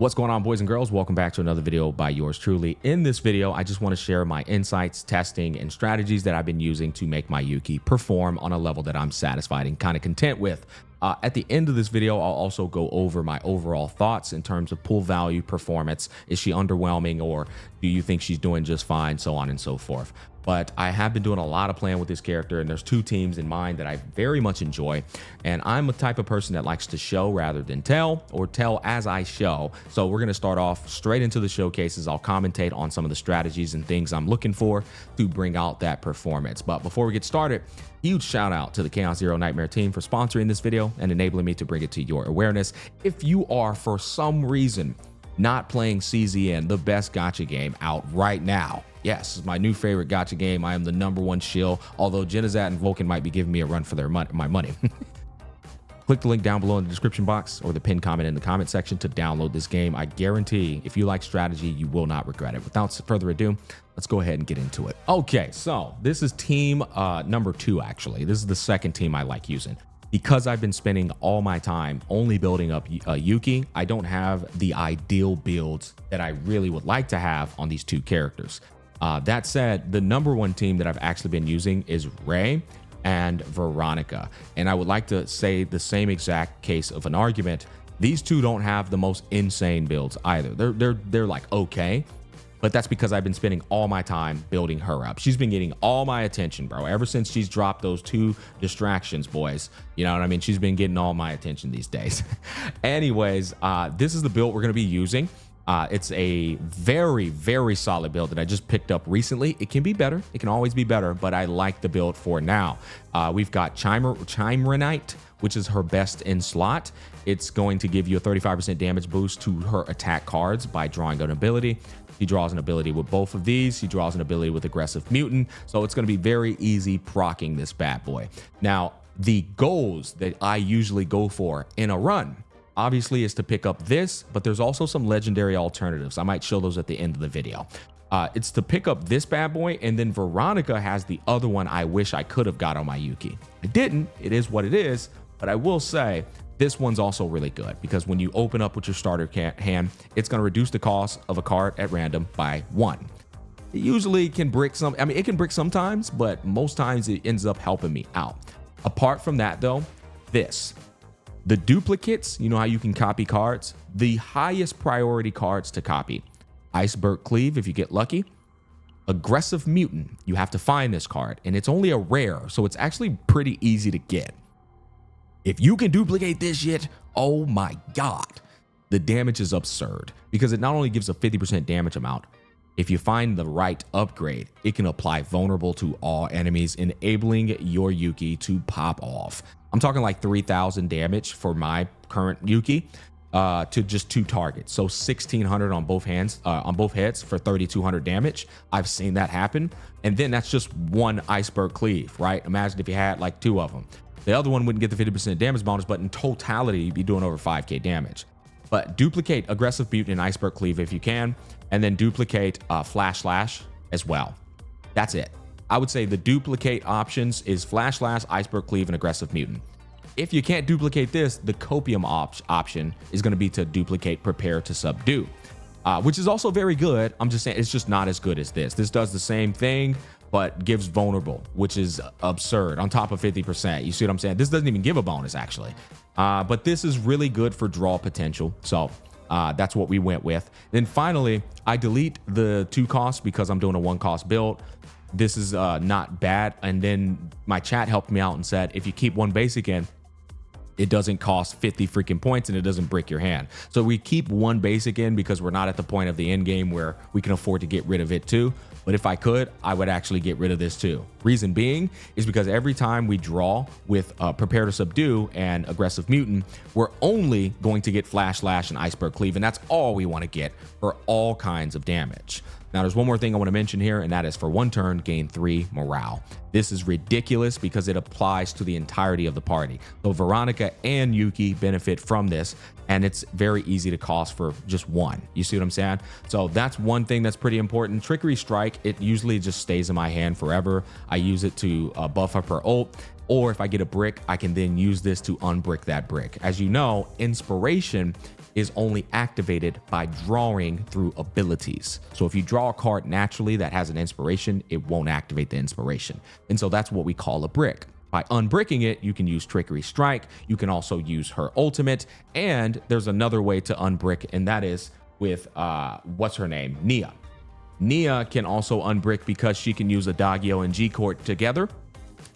What's going on, boys and girls? Welcome back to another video by yours truly. In this video, I just want to share my insights, testing, and strategies that I've been using to make my Yuki perform on a level that I'm satisfied and kind of content with. At the end of this video, I'll also go over my overall thoughts in terms of pull value, performance. Is she underwhelming, or do you think she's doing just fine, so on and so forth. But I have been doing a lot of playing with this character, and there's two teams in mind that I very much enjoy. And I'm a type of person that likes to show rather than tell, or tell as I show. So we're going to start off straight into the showcases. I'll commentate on some of the strategies and things I'm looking for to bring out that performance. But before we get started, huge shout out to the Chaos Zero Nightmare team for sponsoring this video and enabling me to bring it to your awareness. If you are, for some reason, not playing CZN, the best gacha game out right now. Yes, it's my new favorite gacha game. I am the #1 shill, although Genizat and Vulcan might be giving me a run for my money. Click the link down below in the description box or the pinned comment in the comment section to download this game. I guarantee if you like strategy, you will not regret it. Without further ado, let's go ahead and get into it. Okay, so this is team number 2, actually. This is the second team I like using. Because I've been spending all my time only building up Yuki, I don't have the ideal builds that I really would like to have on these two characters. That said, the #1 team that I've actually been using is Ray and Veronica. And I would like to say the same exact case of an argument. These two don't have the most insane builds either. They're like okay, but that's because I've been spending all my time building her up. She's been getting all my attention, bro. Ever since she's dropped those 2 distractions, boys. You know what I mean? She's been getting all my attention these days. Anyways, this is the build we're going to be using. It's a very, very solid build that I just picked up recently. It can be better. It can always be better, but I like the build for now. We've got Chimeranite, which is her best in slot. It's going to give you a 35% damage boost to her attack cards by drawing an ability. He draws an ability with both of these. He draws an ability with Aggressive Mutant. So it's going to be very easy procking this bad boy. Now, the goals that I usually go for in a run, obviously, is to pick up this, but there's also some legendary alternatives. I might show those at the end of the video. It's to pick up this bad boy, and then Veronica has the other one I wish I could have got on my Yuki. I didn't. It is what it is, but I will say this one's also really good because when you open up with your starter hand, it's going to reduce the cost of a card at random by 1. It usually can brick some. I mean, it can brick sometimes, but most times it ends up helping me out. Apart from that, though, the duplicates, you know how you can copy cards? The highest priority cards to copy: Iceberg Cleave, if you get lucky. Aggressive Mutant, you have to find this card, and it's only a rare, so it's actually pretty easy to get. If you can duplicate this shit, oh my god, the damage is absurd because it not only gives a 50% damage amount, if you find the right upgrade, it can apply vulnerable to all enemies, enabling your Yuki to pop off. I'm talking like 3,000 damage for my current Yuki to just 2 targets. So 1,600 on both hands, on both heads for 3,200 damage. I've seen that happen. And then that's just 1 Iceberg Cleave, right? Imagine if you had like 2 of them. The other one wouldn't get the 50% damage bonus, but in totality, you'd be doing over 5k damage. But duplicate Aggressive Mutant and Iceberg Cleave if you can, and then duplicate Flash Slash as well. That's it. I would say the duplicate options is Flash Slash, Iceberg Cleave, and Aggressive Mutant. If you can't duplicate this, the Copium option is going to be to duplicate Prepare to Subdue, which is also very good. I'm just saying it's just not as good as this. This does the same thing, but gives vulnerable, which is absurd, on top of 50%. You see what I'm saying? This doesn't even give a bonus, actually. But this is really good for draw potential. So that's what we went with. Then finally, I delete the 2 costs because I'm doing a 1 cost build. This is not bad. And then my chat helped me out and said, if you keep 1 basic in, it doesn't cost 50 freaking points and it doesn't brick your hand. So we keep 1 basic in because we're not at the point of the end game where we can afford to get rid of it too. But if I could, I would actually get rid of this too. Reason being is because every time we draw with Prepare to Subdue and Aggressive Mutant, we're only going to get Flash Slash and Iceberg Cleave, and that's all we want to get for all kinds of damage. Now, there's one more thing I want to mention here, and that is for 1 turn, gain 3 morale. This is ridiculous because it applies to the entirety of the party. So Veronica and Yuki benefit from this, and it's very easy to cost for just 1. You see what I'm saying? So that's one thing that's pretty important. Trickery Strike, it usually just stays in my hand forever. I use it to buff up her ult, or if I get a brick, I can then use this to unbrick that brick. As you know, inspiration is only activated by drawing through abilities. So if you draw a card naturally that has an inspiration, it won't activate the inspiration. And so that's what we call a brick. By unbricking it, you can use Trickery Strike. You can also use her ultimate. And there's another way to unbrick, and that is with, what's her name? Nia. Nia can also unbrick because she can use Adagio and G-Court together.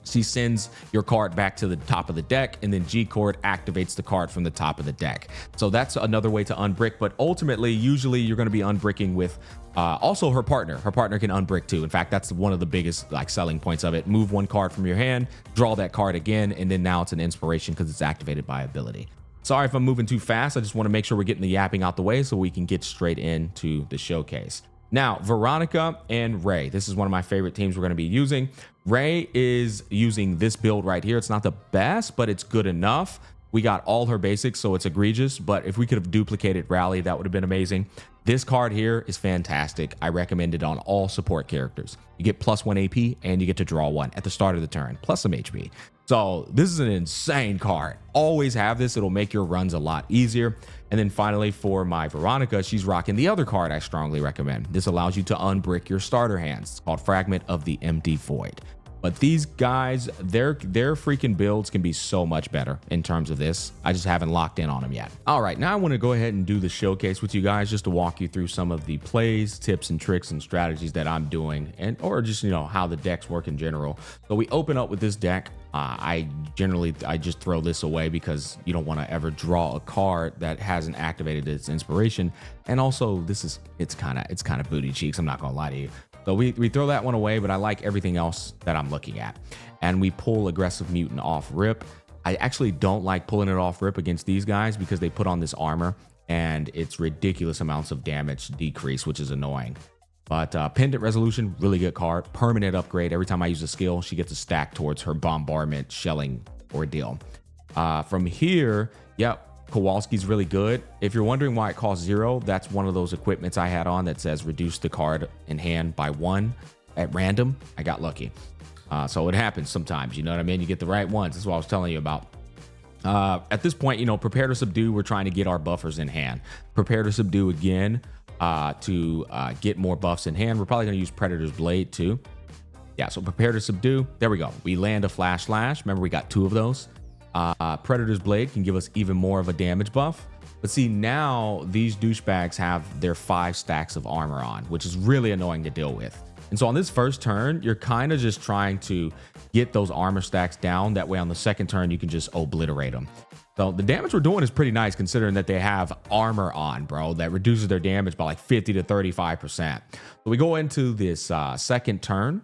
She sends your card back to the top of the deck, and then G-Court activates the card from the top of the deck. So that's another way to unbrick, but ultimately, usually you're going to be unbricking with also her partner. Her partner can unbrick too. In fact, that's one of the biggest selling points of it. Move one card from your hand, draw that card again, and then now it's an inspiration because it's activated by ability. Sorry if I'm moving too fast. I just want to make sure we're getting the yapping out the way so we can get straight into the showcase. Now, Veronica and Ray. This is one of my favorite teams we're going to be using. Ray is using this build right here. It's not the best, but it's good enough. We got all her basics, so it's egregious. But if we could have duplicated Rally, that would have been amazing. This card here is fantastic. I recommend it on all support characters. You get +1 AP, and you get to draw one at the start of the turn, plus some HP. So this is an insane card. Always have this. It'll make your runs a lot easier. And then finally, for my Veronica, she's rocking the other card I strongly recommend. This allows you to unbrick your starter hands. It's called Fragment of the Empty Void. But these guys, their freaking builds can be so much better in terms of this. I just haven't locked in on them yet. All right, now I want to go ahead and do the showcase with you guys just to walk you through some of the plays, tips, and tricks and strategies that I'm doing, and or just, you know, how the decks work in general. So we open up with this deck. I just throw this away because you don't want to ever draw a card that hasn't activated its inspiration. And also, it's kind of booty cheeks. I'm not gonna lie to you. So we throw that one away, but I like everything else that I'm looking at. And we pull Aggressive Mutant off rip. I actually don't like pulling it off rip against these guys because they put on this armor and it's ridiculous amounts of damage decrease, which is annoying. But Pendant Resolution, really good card. Permanent upgrade. Every time I use a skill, she gets a stack towards her bombardment shelling ordeal. From here, yep. Kowalski's really good. If you're wondering why it costs 0, that's one of those equipments I had on that says reduce the card in hand by 1 at random. I got lucky. So it happens sometimes, you know what I mean? You get the right ones. That's what I was telling you about. At this point, you know, Prepare to Subdue, we're trying to get our buffers in hand. Prepare to Subdue again to get more buffs in hand. We're probably going to use Predator's Blade too. Yeah, so Prepare to Subdue. There we go. We land a Flash Slash. Remember, we got 2 of those. Predator's Blade can give us even more of a damage buff. But see, now these douchebags have their 5 stacks of armor on, which is really annoying to deal with. And so on this first turn, you're kind of just trying to get those armor stacks down. That way on the second turn, you can just obliterate them. So the damage we're doing is pretty nice considering that they have armor on, bro. That reduces their damage by like 50 to 35%. So we go into this second turn.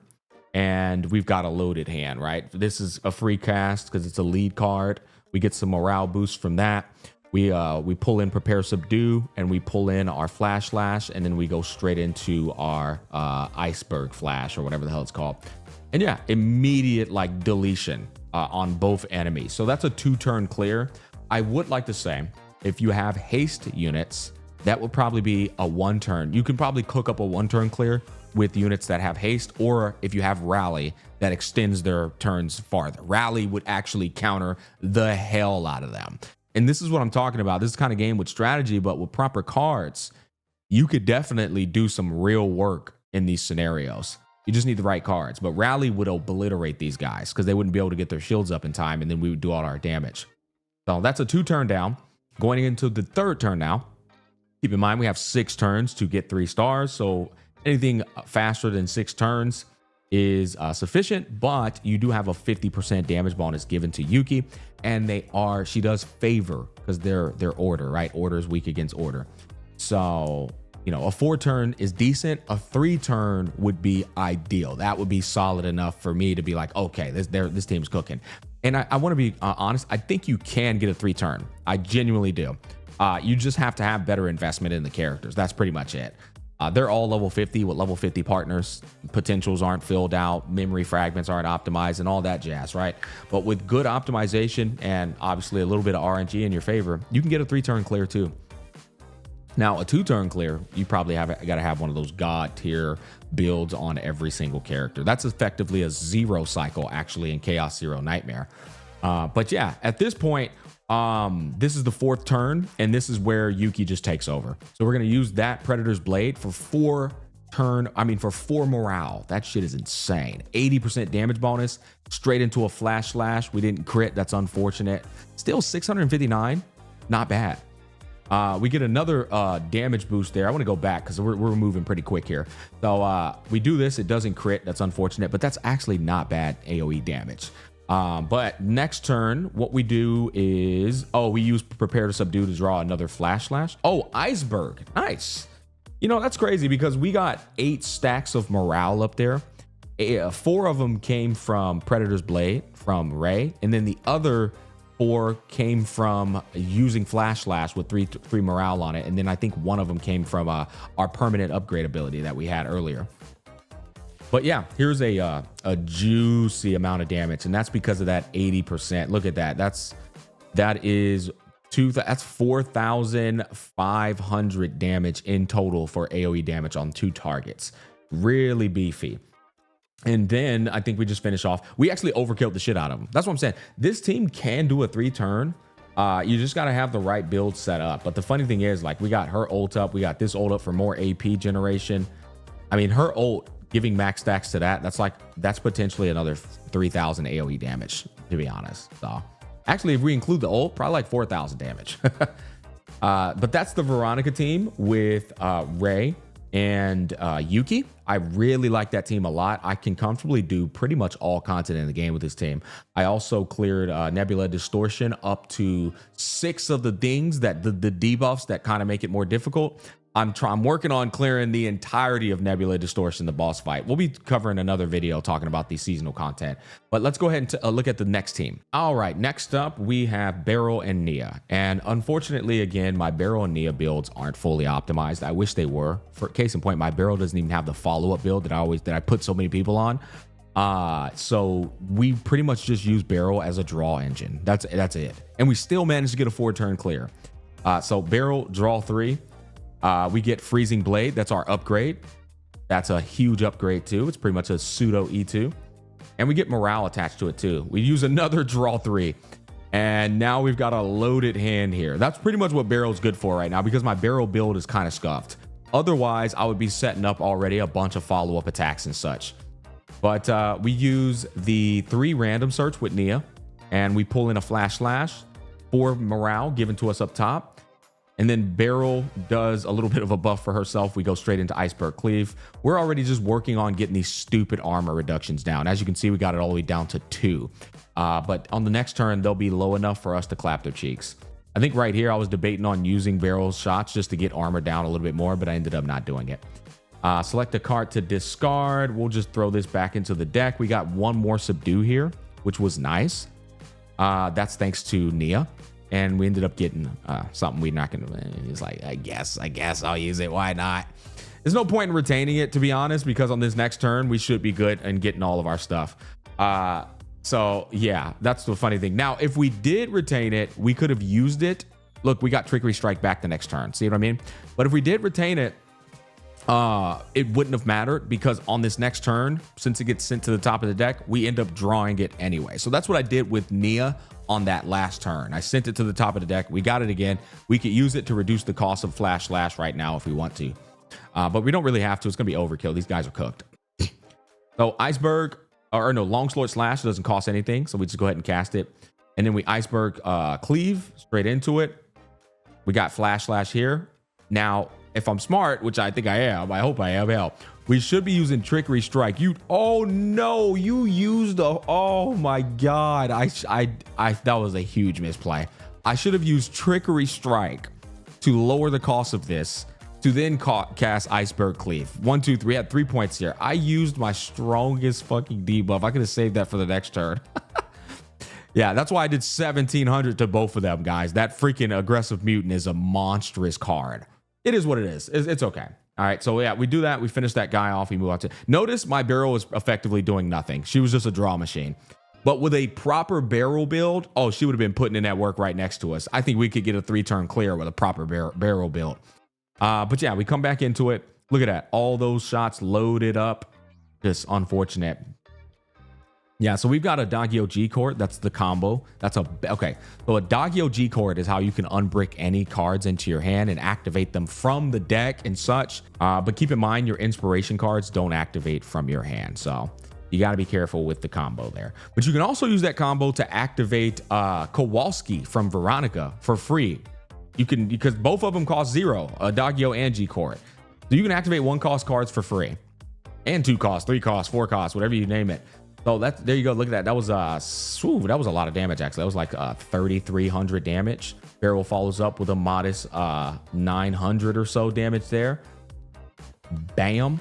And we've got a loaded hand, right? This is a free cast because it's a lead card. We get some morale boost from that. We pull in Prepare Subdue, and we pull in our Flash Slash, and then we go straight into our Iceberg Flash, or whatever the hell it's called. And yeah, immediate deletion on both enemies. So that's a 2-turn clear. I would like to say, if you have haste units, that would probably be a 1-turn. You can probably cook up a 1-turn clear with units that have haste, or if you have rally that extends their turns farther. Rally would actually counter the hell out of them. And this is what I'm talking about. This is kind of game with strategy, but with proper cards, you could definitely do some real work in these scenarios. You just need the right cards. But rally would obliterate these guys because they wouldn't be able to get their shields up in time, and then we would do all our damage. So that's a 2-turn down. Going into the 3rd turn now. Keep in mind, we have 6 turns to get 3 stars. So anything faster than 6 turns is sufficient, but you do have a 50% damage bonus given to Yuki, and she does favor because they're order, right? Order is weak against order. So, you know, a 4-turn is decent. A 3-turn would be ideal. That would be solid enough for me to be like, okay, this team's cooking. And I want to be honest. I think you can get a 3-turn. I genuinely do. You just have to have better investment in the characters. That's pretty much it. They're all level 50 with level 50 partners. Potentials aren't filled out. Memory fragments aren't optimized and all that jazz, right? But with good optimization and obviously a little bit of RNG in your favor, you can get a 3-turn clear too. Now, a 2-turn clear, you probably got to have one of those god tier builds on every single character. That's effectively a 0 cycle, actually, in Chaos Zero Nightmare. But yeah, at this point, this is the 4th turn, and this is where Yuki just takes over. So we're going to use that Predator's Blade for 4 morale. That shit is insane. 80% damage bonus, straight into a Flash Slash. We didn't crit. That's unfortunate. Still 659. Not bad. We get another damage boost there. I want to go back because we're moving pretty quick here. So we do this. It doesn't crit. That's unfortunate, but that's actually not bad AoE damage. But next turn, what we do is, we use Prepare to Subdue to draw another Flash Slash. Oh, Iceberg. Nice. You know, that's crazy because we got 8 stacks of morale up there. 4 of them came from Predator's Blade from Ray, and then the other 4 came from using Flash Slash with 3 morale on it, and then I think one of them came from our permanent upgrade ability that we had earlier. But yeah, here's a juicy amount of damage, and that's because of that 80%. Look at that. That's 4,500 damage in total for AoE damage on 2 targets. Really beefy. And then I think we just finish off. We actually overkilled the shit out of them. That's what I'm saying. This team can do a 3-turn. You just got to have the right build set up. But the funny thing is, like, we got her ult up. We got this ult up for more AP generation. I mean, her ult giving max stacks to that's potentially another 3,000 AoE damage, to be honest. So actually, if we include the ult, probably like 4,000 damage. But that's the Veronica team with Ray and Yuki. I really like that team a lot. I can comfortably do pretty much all content in the game with this team. I also cleared Nebula Distortion up to 6 of the things that the debuffs that kind of make it more difficult. I'm working on clearing the entirety of Nebula Distortion, the boss fight. We'll be covering another video talking about the seasonal content. But let's go ahead and look at the next team. All right, next up, we have Beryl and Nia. And unfortunately, again, my Beryl and Nia builds aren't fully optimized. I wish they were. For case in point, my Beryl doesn't even have the follow-up build that I put so many people on. So we pretty much just use Beryl as a draw engine. That's it. And we still managed to get a 4-turn clear. So Beryl, draw 3. We get Freezing Blade. That's our upgrade. That's a huge upgrade too. It's pretty much a pseudo E2. And we get morale attached to it too. We use another draw 3. And now we've got a loaded hand here. That's pretty much what Beryl's good for right now because my Beryl build is kind of scuffed. Otherwise, I would be setting up already a bunch of follow-up attacks and such. But we use the 3 random search with Nia. And we pull in a Flash Slash. 4 morale given to us up top. And then Beryl does a little bit of a buff for herself. We go straight into Iceberg Cleave. We're already just working on getting these stupid armor reductions down. As you can see, we got it all the way down to 2. But on the next turn, they'll be low enough for us to clap their cheeks. I think right here, I was debating on using Beryl's shots just to get armor down a little bit more, but I ended up not doing it. Select a card to discard. We'll just throw this back into the deck. We got 1 more Subdue here, which was nice. That's thanks to Nia. And we ended up getting something we're not going to. It's like, I guess I'll use it. Why not? There's no point in retaining it, to be honest, because on this next turn, we should be good and getting all of our stuff. So, yeah, that's the funny thing. Now, if we did retain it, we could have used it. Look, we got Trickery Strike back the next turn. See what I mean? But if we did retain it, it wouldn't have mattered because on this next turn, since it gets sent to the top of the deck, we end up drawing it anyway. So that's what I did with Nia on that last turn. I sent it to the top of the deck. We got it again. We could use it to reduce the cost of Flash Slash right now if we want to. But we don't really have to. It's going to be overkill. These guys are cooked. So Iceberg, Longsword Slash doesn't cost anything. So we just go ahead and cast it. And then we Iceberg Cleave straight into it. We got Flash Slash here. Now, if I'm smart, which I think I am, I hope I am, we should be using Trickery Strike. Oh no, you used oh my God. That was a huge misplay. I should have used Trickery Strike to lower the cost of this, to then cast Iceberg Cleave. 1, 2, 3, had 3 points here. I used my strongest fucking debuff. I could have saved that for the next turn. Yeah, that's why I did 1,700 to both of them, guys. That freaking Aggressive Mutant is a monstrous card. It is what it is. It's okay. All right, so yeah, we do that. We finish that guy off. We move on to... Notice my Beryl was effectively doing nothing. She was just a draw machine. But with a proper Beryl build, she would have been putting in that work right next to us. I think we could get a 3-turn clear with a proper Beryl build. But yeah, we come back into it. Look at that. All those shots loaded up. Just unfortunate. Yeah, so we've got a Dagyo G chord. That's the combo. Okay. So a Dagyo G chord is how you can unbrick any cards into your hand and activate them from the deck and such. But keep in mind, your inspiration cards don't activate from your hand. So you got to be careful with the combo there. But you can also use that combo to activate Kowalski from Veronica for free. You can, because both of them cost 0, a Dagyo and G chord. So you can activate 1-cost cards for free, and 2-cost, 3-cost, 4-cost, whatever you name it. So there you go. Look at that. That was that was a lot of damage, actually. That was like 3,300 damage. Barrel follows up with a modest 900 or so damage there. Bam.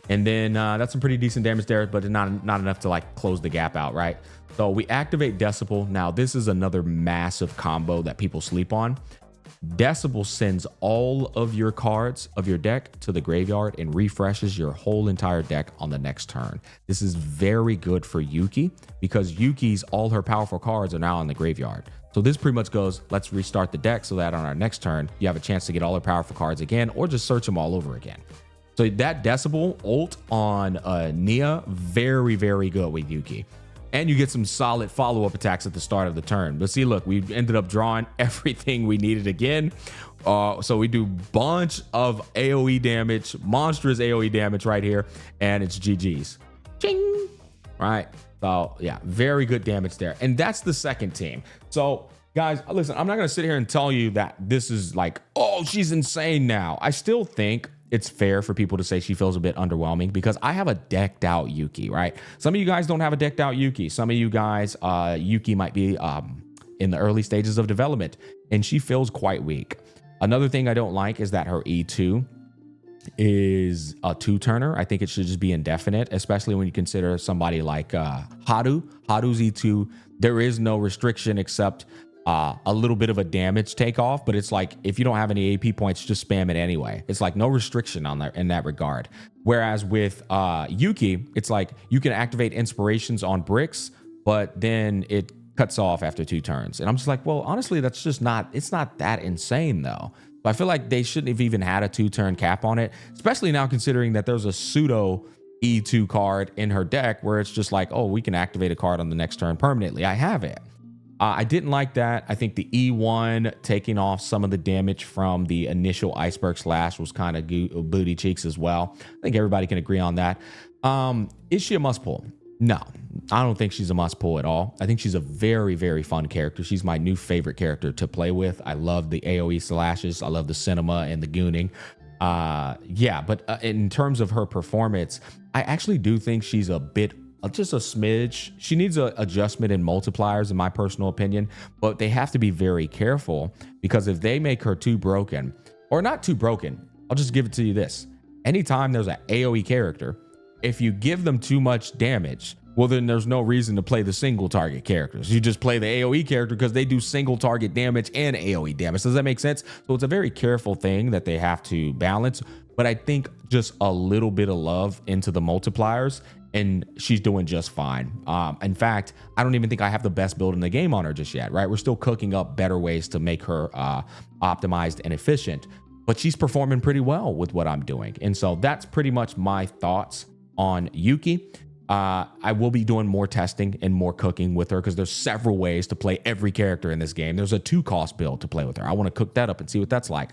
And then that's some pretty decent damage there, but not enough to like close the gap out, right? So we activate Decibel. Now this is another massive combo that people sleep on. Decibel sends all of your cards of your deck to the graveyard and refreshes your whole entire deck on the next turn. This is very good for Yuki because Yuki's all her powerful cards are now in the graveyard. So this pretty much goes, let's restart the deck so that on our next turn, you have a chance to get all her powerful cards again, or just search them all over again. So that Decibel ult on Nia, very, very good with Yuki. And you get some solid follow-up attacks at the start of the turn. But see, look, we ended up drawing everything we needed again. So we do bunch of AoE damage, monstrous AoE damage right here, and it's GG's. Ching! Right? So yeah, very good damage there. And that's the second team. So guys, listen, I'm not going to sit here and tell you that this is like, oh, she's insane now. I still think it's fair for people to say she feels a bit underwhelming because I have a decked out Yuki, right? Some of you guys don't have a decked out Yuki. Some of you guys, Yuki might be in the early stages of development and she feels quite weak. Another thing I don't like is that her E2 is a 2-turner. I think it should just be indefinite, especially when you consider somebody like Haru. Haru's E2, there is no restriction except a little bit of a damage takeoff, but it's like if you don't have any AP points, just spam it anyway. It's like no restriction on that in that regard. Whereas with Yuki, it's like you can activate inspirations on bricks, but then it cuts off after 2 turns. And I'm just like, well, honestly, that's just not, it's not that insane though. But I feel like they shouldn't have even had a 2-turn cap on it, especially now considering that there's a pseudo E2 card in her deck where it's just like, oh, we can activate a card on the next turn permanently. I have it. I didn't like that. I think the E1 taking off some of the damage from the initial iceberg slash was kind of booty cheeks as well. I think everybody can agree on that. Is she a must pull? No, I don't think she's a must pull at all. I think she's a very, very fun character. She's my new favorite character to play with. I love the AoE slashes. I love the cinema and the gooning. Yeah, but in terms of her performance, I actually do think she's a bit just a smidge. She needs an adjustment in multipliers, in my personal opinion, but they have to be very careful because if they make her too broken, or not too broken, I'll just give it to you this. Anytime there's an AoE character, if you give them too much damage, well, then there's no reason to play the single target characters. You just play the AoE character because they do single target damage and AoE damage. Does that make sense? So it's a very careful thing that they have to balance, but I think just a little bit of love into the multipliers and she's doing just fine. In fact, I don't even think I have the best build in the game on her just yet, right? We're still cooking up better ways to make her optimized and efficient, but she's performing pretty well with what I'm doing. And so that's pretty much my thoughts on Yuki. I will be doing more testing and more cooking with her because there's several ways to play every character in this game. There's a 2-cost build to play with her. I want to cook that up and see what that's like.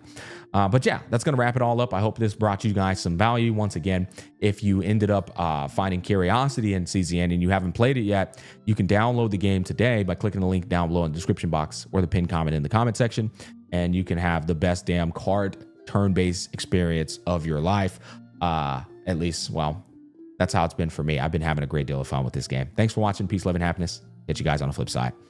But yeah, that's going to wrap it all up. I hope this brought you guys some value. Once again, if you ended up finding curiosity in CZN and you haven't played it yet, you can download the game today by clicking the link down below in the description box or the pinned comment in the comment section. And you can have the best damn card turn-based experience of your life. At least, well, that's how it's been for me. I've been having a great deal of fun with this game. Thanks for watching. Peace, love, and happiness. Catch you guys on the flip side.